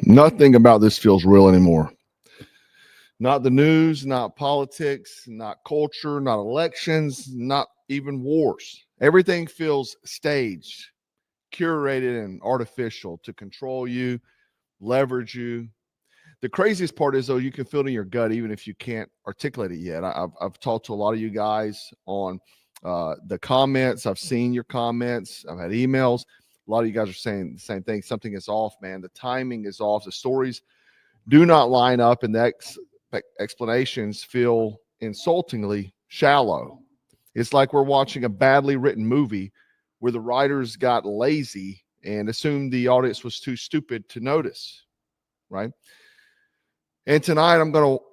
Nothing about this feels real anymore. Not the news, not politics, not culture, not elections, not even wars. Everything feels staged, curated, and artificial to control you, leverage you. The craziest part is, though, you can feel it in your gut even if you can't articulate it yet. I've talked to a lot of you guys on the comments. I've seen your comments. I've had emails. A lot of you guys are saying the same thing. Something is off, man. The timing is off. The stories do not line up, and the explanations feel insultingly shallow. It's like we're watching a badly written movie where the writers got lazy and assumed the audience was too stupid to notice, right? And tonight I'm going to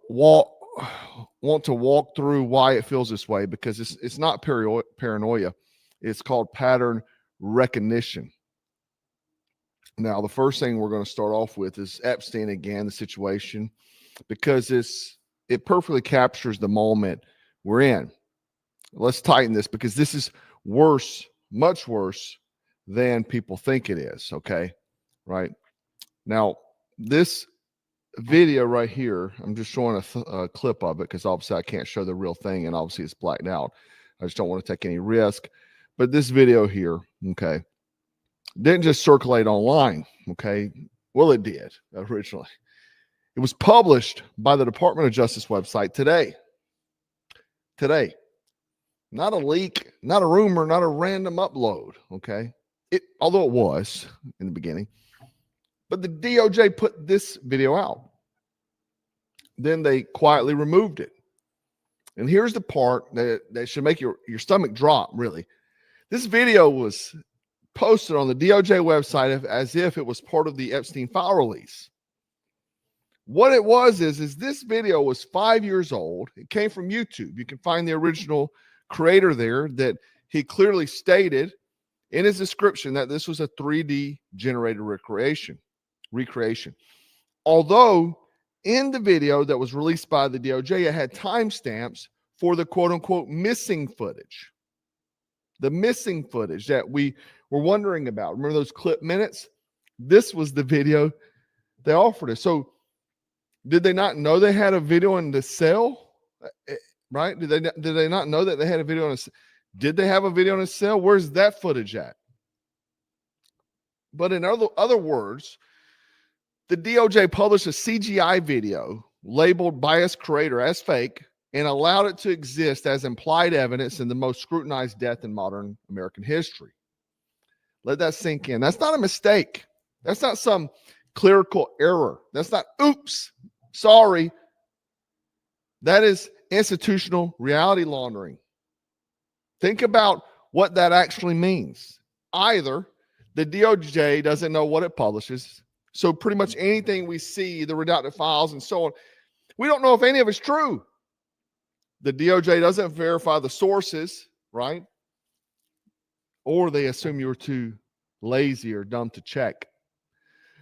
want to walk through why it feels this way, because it's not paranoia. It's called pattern recognition. Now, the first thing we're going to start off with is Epstein again, the situation, because it perfectly captures the moment we're in. Let's tighten this, because this is worse, much worse than people think it is, okay? Right? Now, this video right here, I'm just showing a clip of it because obviously I can't show the real thing and obviously it's blacked out. I just don't want to take any risk. But this video here, okay, didn't just circulate online, okay? Well, it did originally. It was published by the Department of Justice website today. Today. Not a leak, not a rumor, not a random upload, okay? Although it was in the beginning. But the DOJ put this video out. Then they quietly removed it. And here's the part that should make your stomach drop, really. This video was posted on the DOJ website as if it was part of the Epstein file release. What it was is this video was 5 years old. It came from YouTube. You can find the original creator there, that he clearly stated in his description that this was a 3D generated recreation. Although in the video that was released by the DOJ, it had timestamps for the quote unquote missing footage. The missing footage that we were wondering about. Remember those clip minutes? This was the video they offered us. So did they not know they had a video in the cell? Right? Did they not know that they had a video on a cell? Did they have a video on a cell? Where's that footage at? But in other words, the DOJ published a CGI video labeled by its creator as fake and allowed it to exist as implied evidence in the most scrutinized death in modern American history. Let that sink in. That's not a mistake. That's not some clerical error. That's not, oops, sorry. That is institutional reality laundering. Think about what that actually means. Either the DOJ doesn't know what it publishes, so pretty much anything we see, the redacted files and so on, we don't know if any of it's true. The DOJ doesn't verify the sources, right? Or they assume you're too lazy or dumb to check.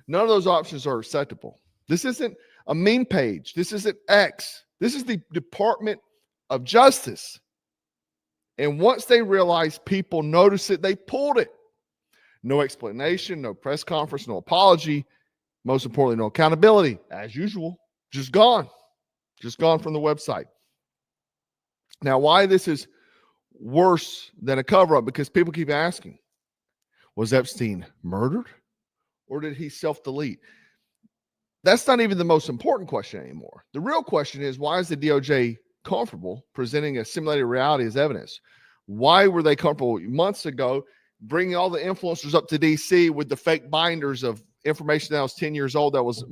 None of those options are acceptable. This isn't a meme page. This isn't X. This is the Department of Justice. And once they realized people noticed it, they pulled it. No explanation, no press conference, no apology. Most importantly, no accountability. As usual, just gone. Just gone from the website. Now, why this is worse than a cover-up? Because people keep asking, was Epstein murdered or did he self-delete? That's not even the most important question anymore. The real question is, why is the DOJ comfortable presenting a simulated reality as evidence? Why were they comfortable months ago bringing all the influencers up to DC with the fake binders of information that was 10 years old? That was,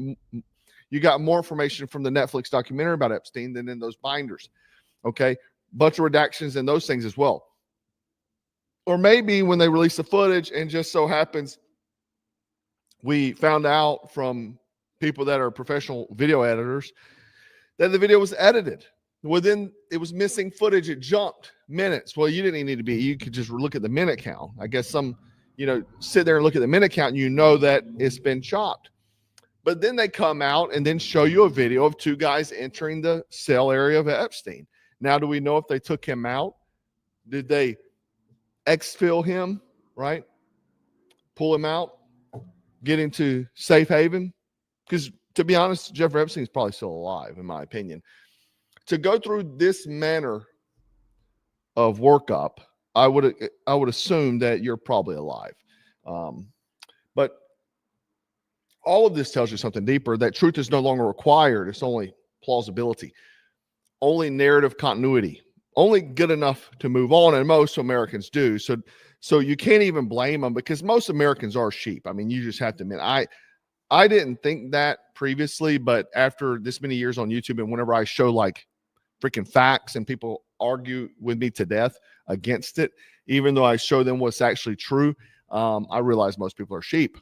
you got more information from the Netflix documentary about Epstein than in those binders. Okay. Bunch of redactions and those things as well. Or maybe when they release the footage and just so happens we found out from people that are professional video editors that the video was edited. Well, then it was missing footage. It jumped minutes. Well, you didn't even need to be. You could just look at the minute count. I guess some, sit there and look at the minute count and that it's been chopped. But then they come out and then show you a video of two guys entering the cell area of Epstein. Now, do we know if they took him out? Did they exfil him, right? Pull him out? get into safe haven, because to be honest, Jeffrey Epstein is probably still alive, in my opinion. To go through this manner of workup, I would assume that you're probably alive. But all of this tells you something deeper, that truth is no longer required. It's only plausibility, only narrative continuity, only good enough to move on. And most Americans do. So you can't even blame them, because most Americans are sheep. I mean, you just have to admit, I didn't think that previously, but after this many years on YouTube, and whenever I show like freaking facts and people argue with me to death against it, even though I show them what's actually true, I realize most people are sheep,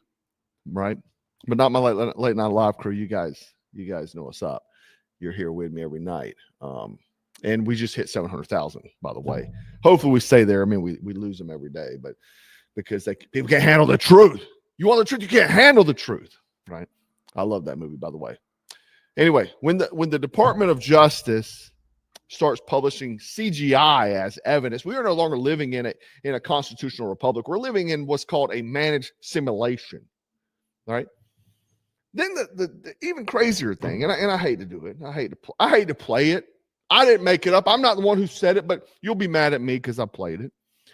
right? But not my late night live crew. You guys know what's up. You're here with me every night. And we just hit 700,000, by the way. Hopefully we stay there. I mean, we lose them every day, but because people can't handle the truth. You want the truth, you can't handle the truth, right? I love that movie, by the way. Anyway, when the Department of Justice starts publishing CGI as evidence, we are no longer living in a constitutional republic. We're living in what's called a managed simulation, right? Then the even crazier thing, and I hate to do it. I hate to play it. I didn't make it up. I'm not the one who said it, but you'll be mad at me because I played it.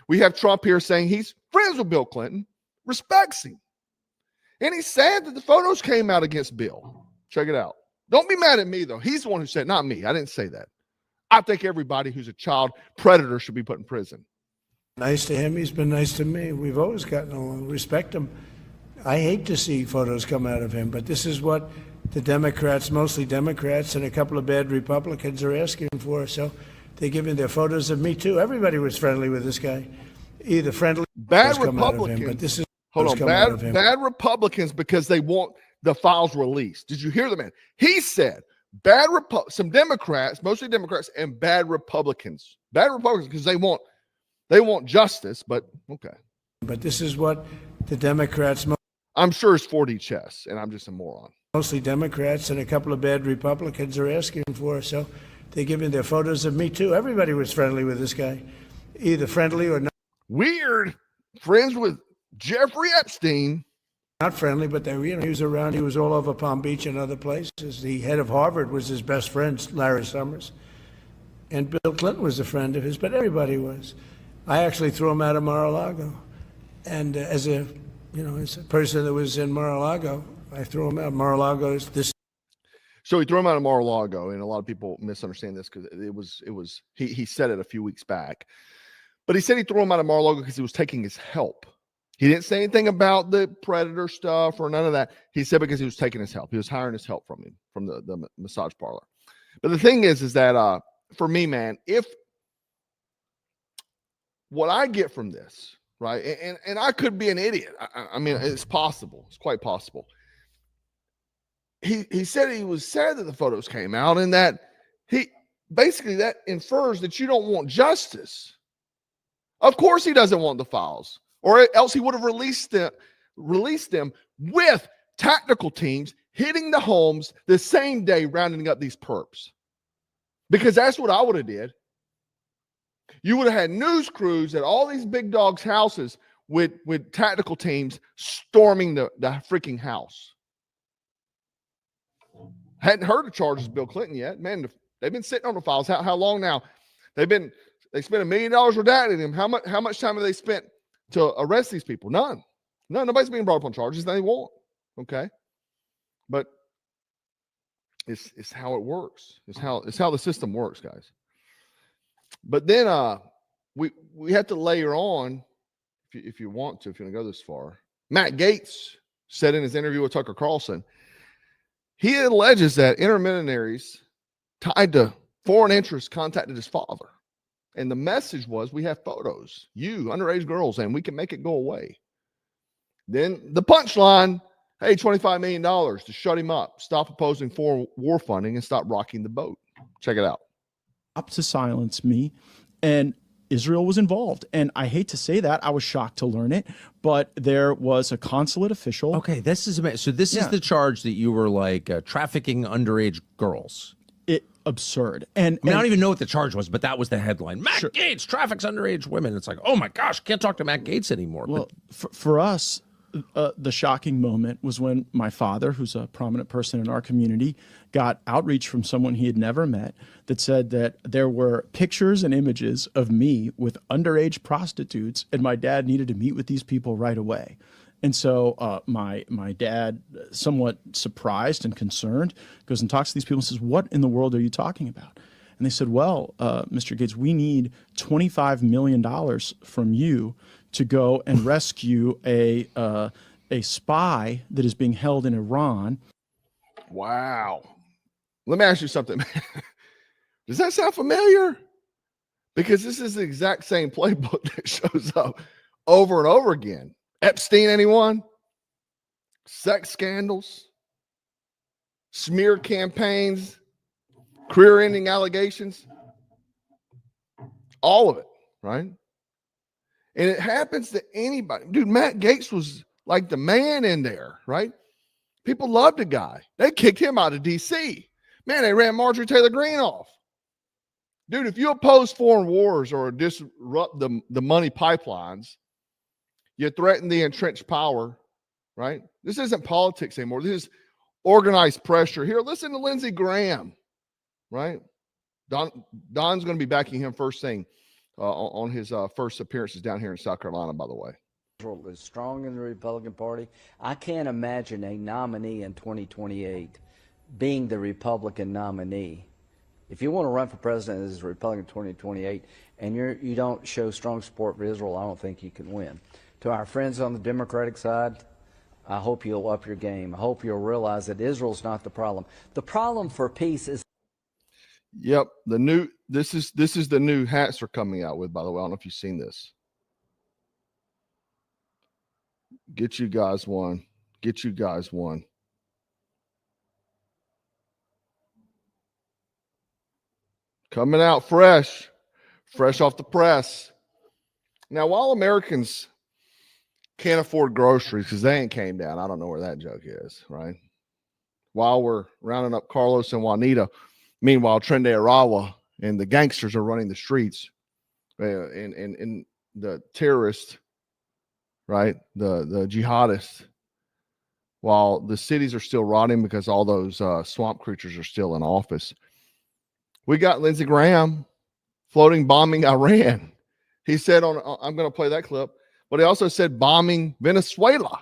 We have Trump here saying he's friends with Bill Clinton, respects him. And he's sad that the photos came out against Bill. Check it out. Don't be mad at me, though. He's the one who said it, not me. I didn't say that. I think everybody who's a child predator should be put in prison. Nice to him. He's been nice to me. We've always gotten along. Respect him. I hate to see photos come out of him, but this is what the Democrats, mostly Democrats, and a couple of bad Republicans are asking for. So they're giving their photos of me, too. Everybody was friendly with this guy. Either friendly bad Republicans, come out of him, but this is hold on, bad Republicans, because they want the files released. Did you hear the man? He said some Democrats, mostly Democrats, and bad Republicans. Bad Republicans because they want justice, but okay. But this is what the Democrats, I'm sure it's 4D chess, and I'm just a moron. Mostly Democrats and a couple of bad Republicans are asking for. So they're giving their photos of me, too. Everybody was friendly with this guy, either friendly or not. Weird. Friends with Jeffrey Epstein. Not friendly, but he was around. He was all over Palm Beach and other places. The head of Harvard was his best friend, Larry Summers. And Bill Clinton was a friend of his, but everybody was. I actually threw him out of Mar-a-Lago. And as a person that was in Mar-a-Lago, I threw him out. Mar-a-Lago is this. So he threw him out of Mar-a-Lago, and a lot of people misunderstand this because he said it a few weeks back. But he said he threw him out of Mar-a-Lago because he was taking his help. He didn't say anything about the predator stuff or none of that. He said because he was taking his help. He was hiring his help from him, from the massage parlor. But the thing is that for me, man, if what I get from this, right, and I could be an idiot. I mean, it's possible. It's quite possible. He said he was sad that the photos came out, and that that infers that you don't want justice. Of course he doesn't want the files, or else he would have released them with tactical teams hitting the homes the same day, rounding up these perps. Because that's what I would have did. You would have had news crews at all these big dogs' houses with tactical teams storming the freaking house. Hadn't heard the charges of Bill Clinton yet. Man, they've been sitting on the files. How long now? They spent $1 million redacting him. How much time have they spent to arrest these people? None. Nobody's being brought up on charges. They won't. Okay. But it's how it works. It's how the system works, guys. But then we have to layer on, if you want to, if you want to go this far. Matt Gaetz said in his interview with Tucker Carlson, he alleges that intermediaries tied to foreign interests contacted his father. And the message was, we have photos, you, underage girls, and we can make it go away. Then the punchline, hey, $25 million to shut him up, stop opposing foreign war funding, and stop rocking the boat. Check it out. Up to silence me, and Israel was involved. And I hate to say that. I was shocked to learn it, but there was a consulate official. Okay, this is amazing. So this is the charge that you were like trafficking underage girls. Absurd. And I don't even know what the charge was, but that was the headline. Matt Gaetz traffics underage women. It's like, oh my gosh, can't talk to Matt Gaetz anymore. Well, for us, the shocking moment was when my father, who's a prominent person in our community, got outreach from someone he had never met that said that there were pictures and images of me with underage prostitutes, and my dad needed to meet with these people right away. And so my dad, somewhat surprised and concerned, goes and talks to these people and says, "What in the world are you talking about?" And they said, "Well, Mr. Gates, we need $25 million from you to go and rescue a spy that is being held in Iran." Wow. Let me ask you something. Does that sound familiar? Because this is the exact same playbook that shows up over and over again. Epstein, anyone? Sex scandals, smear campaigns, career-ending allegations, all of it, right? And it happens to anybody. Dude, Matt Gaetz was like the man in there, right? People loved the guy. They kicked him out of D.C. Man, they ran Marjorie Taylor Greene off. Dude, if you oppose foreign wars or disrupt the money pipelines, you threaten the entrenched power, right? This isn't politics anymore. This is organized pressure. Here, listen to Lindsey Graham, right? Don's going to be backing him first thing on his first appearances down here in South Carolina, by the way. Is strong in the Republican Party. I can't imagine a nominee in 2028 being the Republican nominee. If you want to run for president as a Republican in 2028 and you don't show strong support for Israel, I don't think you can win. To our friends on the Democratic side, I hope you'll up your game. I hope you'll realize that Israel's not the problem. The problem for peace is. Yep, this is the new hats they're coming out with, by the way. I don't know if you've seen this. Get you guys one. Get you guys one. Coming out fresh off the press. Now, while Americans can't afford groceries because they ain't came down, I don't know where that joke is, right? While we're rounding up Carlos and Juanita, meanwhile, Trende Arawa and the gangsters are running the streets, and the terrorists, right? The jihadists, while the cities are still rotting because all those swamp creatures are still in office. We got Lindsey Graham floating bombing Iran. He said I'm going to play that clip, but he also said bombing Venezuela.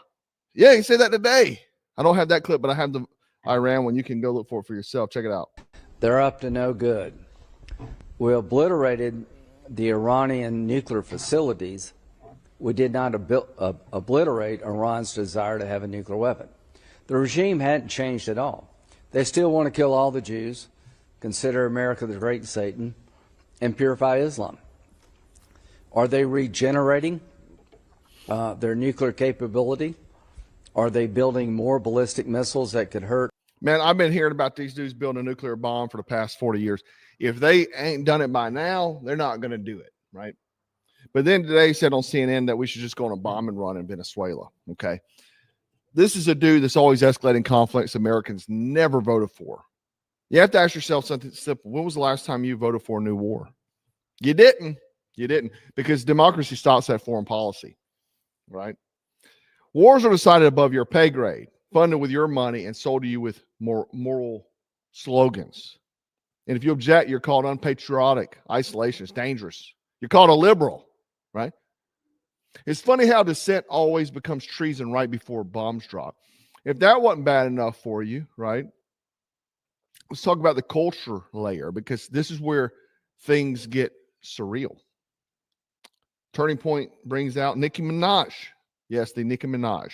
Yeah, he said that today. I don't have that clip, but I have the Iran one. You can go look for it for yourself. Check it out. They're up to no good. We obliterated the Iranian nuclear facilities. We did not obliterate Iran's desire to have a nuclear weapon. The regime hadn't changed at all. They still want to kill all the Jews, consider America the great Satan, and purify Islam. Are they regenerating their nuclear capability? Are they building more ballistic missiles that could hurt? Man, I've been hearing about these dudes building a nuclear bomb for the past 40 years. If they ain't done it by now, they're not going to do it, right? But then today said on CNN that we should just go on a bomb and run in Venezuela, okay? This is a dude that's always escalating conflicts Americans never voted for. You have to ask yourself something simple. When was the last time you voted for a new war? You didn't. You didn't, because democracy stops at foreign policy, right? Wars are decided above your pay grade, funded with your money, and sold to you with more moral slogans. And if you object, you're called unpatriotic, isolationist, dangerous. You're called a liberal, right? It's funny how dissent always becomes treason right before bombs drop. If that wasn't bad enough for you, right? Let's talk about the culture layer, because this is where things get surreal. Turning Point brings out Nicki Minaj. Yes, the Nicki Minaj,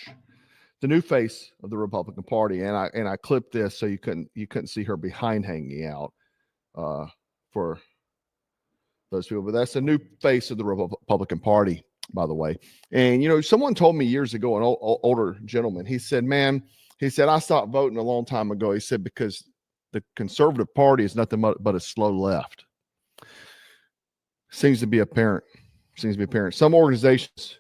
the new face of the Republican Party. And I clipped this so you couldn't see her behind hanging out for those people. But that's the new face of the Republican Party, by the way. And, you know, someone told me years ago, an older gentleman, he said, I stopped voting a long time ago. He said, because the conservative party is nothing but a slow left. Seems to be apparent. Some organizations,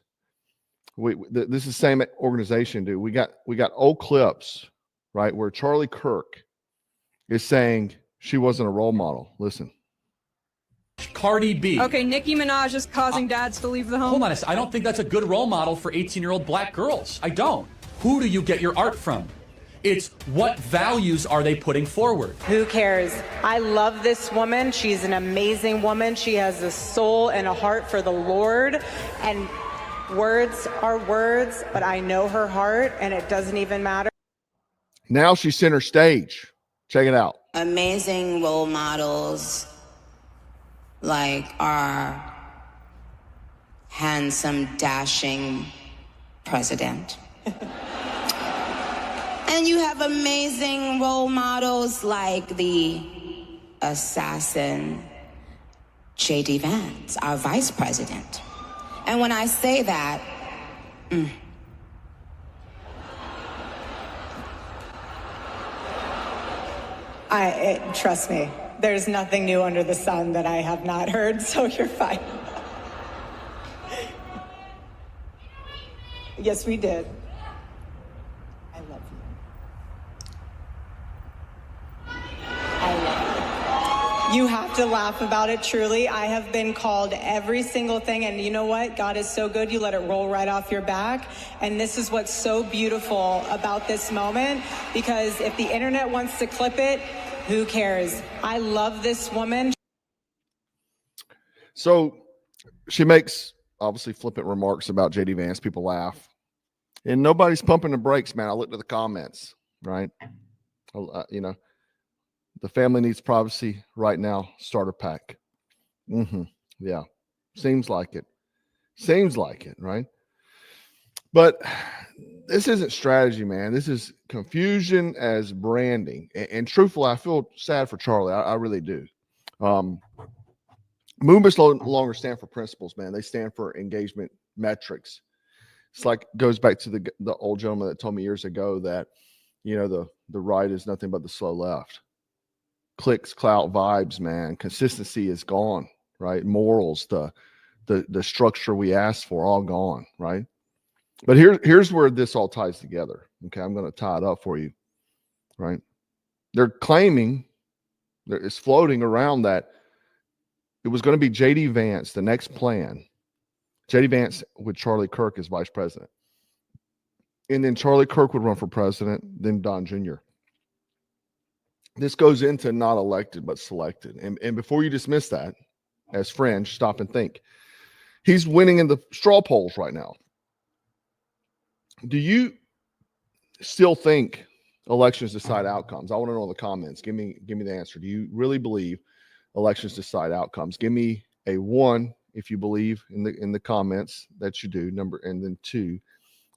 this is the same organization, dude. We got old clips, right, where Charlie Kirk is saying she wasn't a role model. Listen. Cardi B. Okay, Nicki Minaj is causing dads to leave the home. Hold on, I don't think that's a good role model for 18-year-old black girls. I don't. Who do you get your art from? It's what values are they putting forward? Who cares? I love this woman. She's an amazing woman. She has a soul and a heart for the Lord. And words are words, but I know her heart, and it doesn't even matter. Now she's center stage. Check it out. Amazing role models like our handsome, dashing president. And you have amazing role models like the assassin J.D. Vance, our vice president. And when I say that, trust me, there's nothing new under the sun that I have not heard, so you're fine. Yes, we did. I love you. I love you. You have to laugh about it, truly. I have been called every single thing, and you know what? God is so good, you let it roll right off your back. And this is what's so beautiful about this moment, because if the internet wants to clip it, who cares? I love this woman. So she makes obviously flippant remarks about JD Vance. People laugh. And nobody's pumping the brakes, man. I looked at the comments, right? You know, the family needs privacy right now. Starter pack. Yeah. Seems like it. Seems like it, right? But this isn't strategy, man. This is confusion as branding. And truthfully, I feel sad for Charlie. I really do. Movements no longer stand for principles, man. They stand for engagement metrics. It's like goes back to the old gentleman that told me years ago that, you know, the right is nothing but the slow left. Clicks, clout, vibes, man. Consistency is gone, right? Morals, the structure we asked for, all gone, right? But here's where this all ties together. Okay, I'm going to tie it up for you, right? They're claiming, it's floating around that it was going to be J.D. Vance, the next plan. J.D. Vance with Charlie Kirk as vice president. And then Charlie Kirk would run for president, then Don Jr. This goes into not elected, but selected. And before you dismiss that as fringe, stop and think. He's winning in the straw polls right now. Do you still think elections decide outcomes? I want to know in the comments. Give me the answer. Do you really believe elections decide outcomes? Give me a 1 if you believe in the comments that you do, and then 2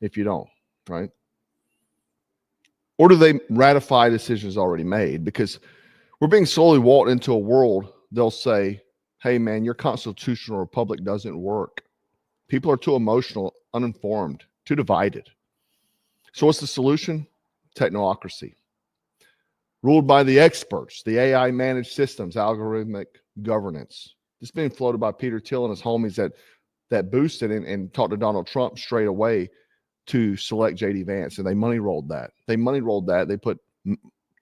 if you don't, right? Or do they ratify decisions already made? Because we're being slowly walked into a world, they'll say, hey man, your constitutional republic doesn't work. People are too emotional, uninformed, too divided. So what's the solution? Technocracy. Ruled by the experts, the AI managed systems, algorithmic governance. This being floated by Peter Thiel and his homies that boosted and talked to Donald Trump straight away to select JD Vance, and they money rolled that. They put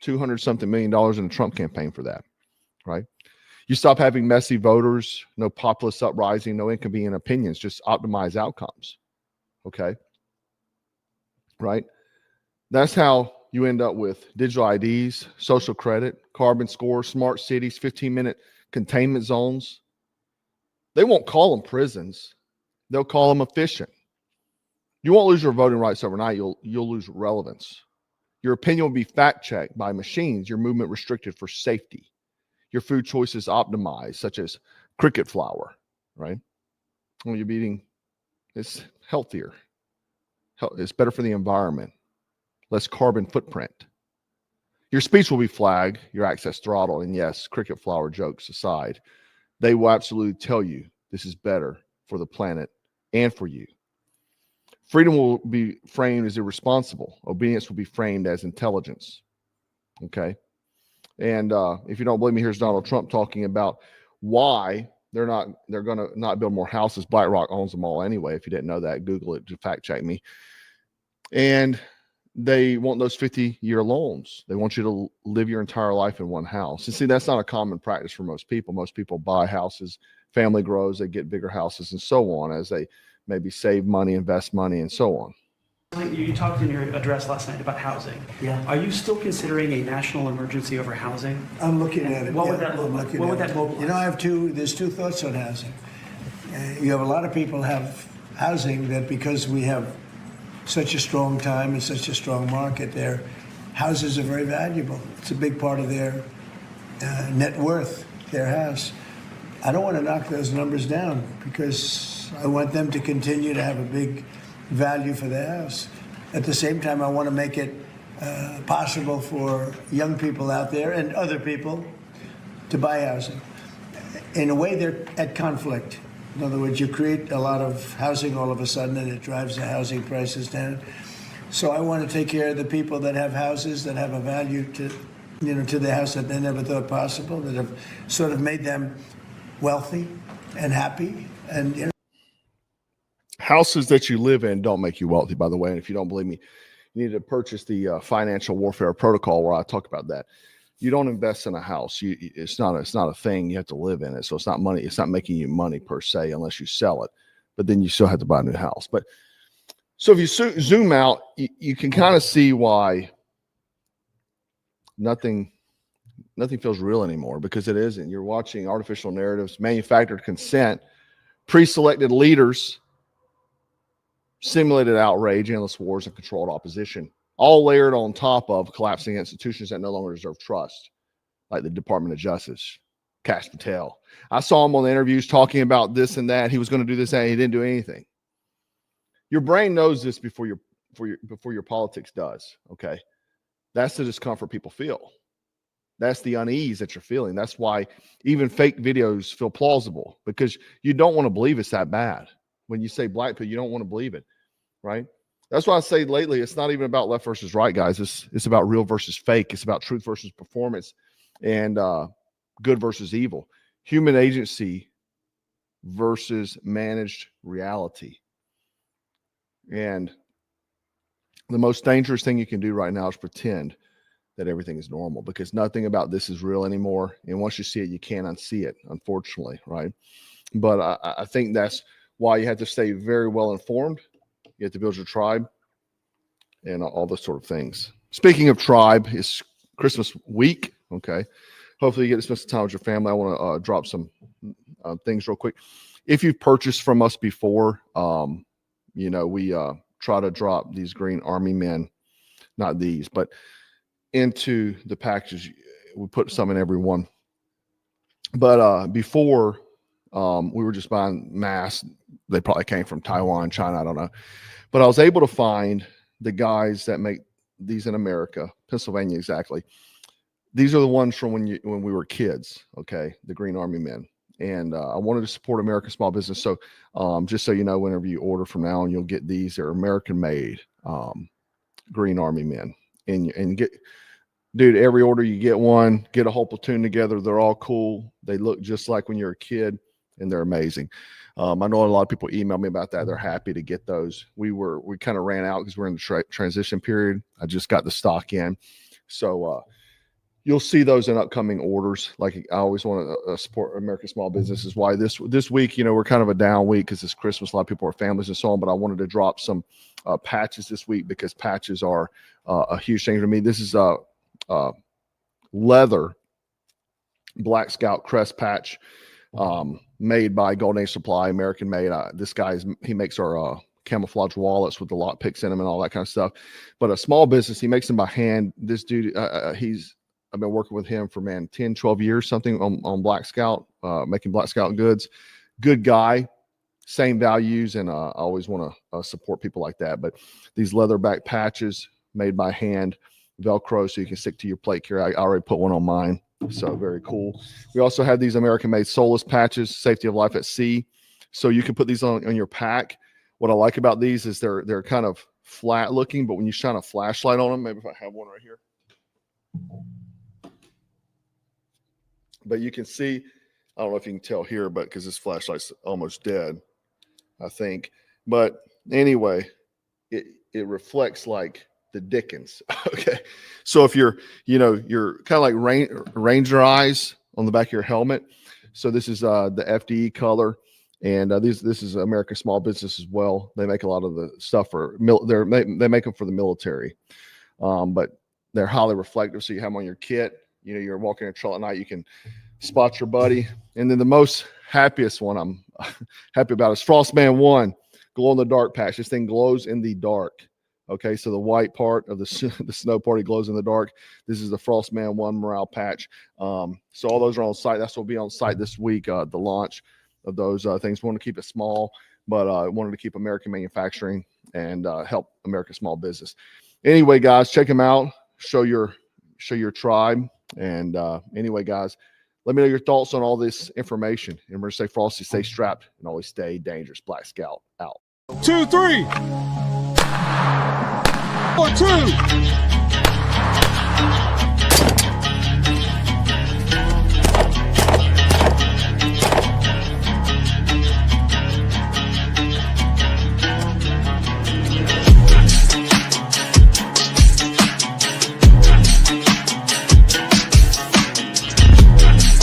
$200-something million in the Trump campaign for that, right? You stop having messy voters, no populist uprising, no inconvenient opinions, just optimize outcomes, okay? Right? That's how you end up with digital IDs, social credit, carbon scores, smart cities, 15-minute containment zones. They won't call them prisons. They'll call them efficient. You won't lose your voting rights overnight. You'll lose relevance. Your opinion will be fact-checked by machines. Your movement restricted for safety. Your food choices optimized, such as cricket flour, right? When you're eating, it's healthier. It's better for the environment. Less carbon footprint. Your speech will be flagged, your access throttled, and yes, cricket flour jokes aside, they will absolutely tell you this is better for the planet and for you. Freedom will be framed as irresponsible. Obedience will be framed as intelligence. Okay? And if you don't believe me, here's Donald Trump talking about why they're going to not build more houses. BlackRock owns them all anyway. If you didn't know that, Google it to fact check me. And they want those 50-year loans. They want you to live your entire life in one house. And see, that's not a common practice for most people. Most people buy houses, family grows, they get bigger houses and so on as they maybe save money, invest money, and so on. You talked in your address last night about housing. Yeah. Are you still considering a national emergency over housing? I'm looking at it. What would that look like? What would that mobilize? You know, there's two thoughts on housing. You have a lot of people have housing that because we have such a strong time and such a strong market, their houses are very valuable. It's a big part of their net worth, their house. I don't want to knock those numbers down because I want them to continue to have a big value for their house. At the same time, I want to make it possible for young people out there and other people to buy housing. In a way, they're at conflict. In other words, you create a lot of housing all of a sudden and it drives the housing prices down. So I want to take care of the people that have houses that have a value to the house that they never thought possible, that have sort of made them wealthy and happy. And houses that you live in don't make you wealthy, by the way. And if you don't believe me, you need to purchase the Financial Warfare Protocol where I talk about that. You don't invest in a house. It's not a thing. You have to live in it. So it's not money. It's not making you money per se unless you sell it. But then you still have to buy a new house. But so if you zoom out, you can kind of see why nothing feels real anymore, because it isn't. You're watching artificial narratives, manufactured consent, pre-selected leaders, simulated outrage, endless wars, and controlled opposition, all layered on top of collapsing institutions that no longer deserve trust, like the Department of Justice, Kash Patel. I saw him on the interviews talking about this and that. He was going to do this and he didn't do anything. Your brain knows this before your politics does. Okay, that's the discomfort people feel. That's the unease that you're feeling. That's why even fake videos feel plausible, because you don't want to believe it's that bad. When you say black people, you don't want to believe it, right? That's why I say lately, it's not even about left versus right, guys. It's about real versus fake. It's about truth versus performance, and good versus evil. Human agency versus managed reality. And the most dangerous thing you can do right now is pretend that everything is normal, because nothing about this is real anymore. And once you see it, you can't unsee it, unfortunately, right? But I think that's why you have to stay very well informed. You have to build your tribe and all those sort of things. Speaking of tribe, it's Christmas week. Okay. Hopefully you get to spend some time with your family. I want to drop some things real quick. If you've purchased from us before, we try to drop these Green Army men, not these, but into the packages. We put some in every one. But before, we were just buying masks. They probably came from Taiwan, China, I don't know. But I was able to find the guys that make these in America, Pennsylvania exactly. These are the ones from when we were kids, okay, the Green Army men. And I wanted to support American small business. So just so you know, whenever you order from now on, you'll get these. They're American-made Green Army men. And get, dude, every order you get one, get a whole platoon together. They're all cool. They look just like when you're a kid, and they're amazing. I know a lot of people email me about that. They're happy to get those. We kind of ran out because we're in the transition period. I just got the stock in. So you'll see those in upcoming orders. Like I always want to support American small businesses. Why this week, we're kind of a down week because it's Christmas. A lot of people are families and so on, but I wanted to drop some patches this week because patches are a huge thing for me. This is a leather Black Scout crest patch made by Golden Age Supply, American made. This guy he makes our camouflage wallets with the lock picks in them and all that kind of stuff. But a small business, he makes them by hand. This dude, I've been working with him for 10, 12 years, something on Black Scout, making Black Scout goods. Good guy, same values, and I always want to support people like that. But these leatherback patches made by hand, Velcro, so you can stick to your plate carrier. I already put one on mine, so very cool. We also have these American-made soulless patches, Safety of Life at Sea. So you can put these on your pack. What I like about these is they're kind of flat looking, but when you shine a flashlight on them, maybe if I have one right here. But you can see, I don't know if you can tell here, but because this flashlight's almost dead, I think. But anyway, it reflects like the dickens. Okay. So if you're kind of like Ranger eyes on the back of your helmet. So this is the FDE color. And this is American Small Business as well. They make a lot of the stuff for they make them for the military, but they're highly reflective. So you have them on your kit. You're walking a trail at night, you can spot your buddy. And then the most happiest one I'm happy about is Frostman 1 glow in the dark patch. This thing glows in the dark. Okay, so the white part of the snow party glows in the dark. This is the Frostman 1 morale patch. So all those are on site. That's what will be on site this week. The launch of those things. We want to keep it small, but wanted to keep American manufacturing and help American small business. Anyway, guys, check them out. Show your tribe. And anyway, guys, let me know your thoughts on all this information. And we're going to say, Frosty, stay strapped and always stay dangerous. Black Scout out. 2, 3. 1, 2.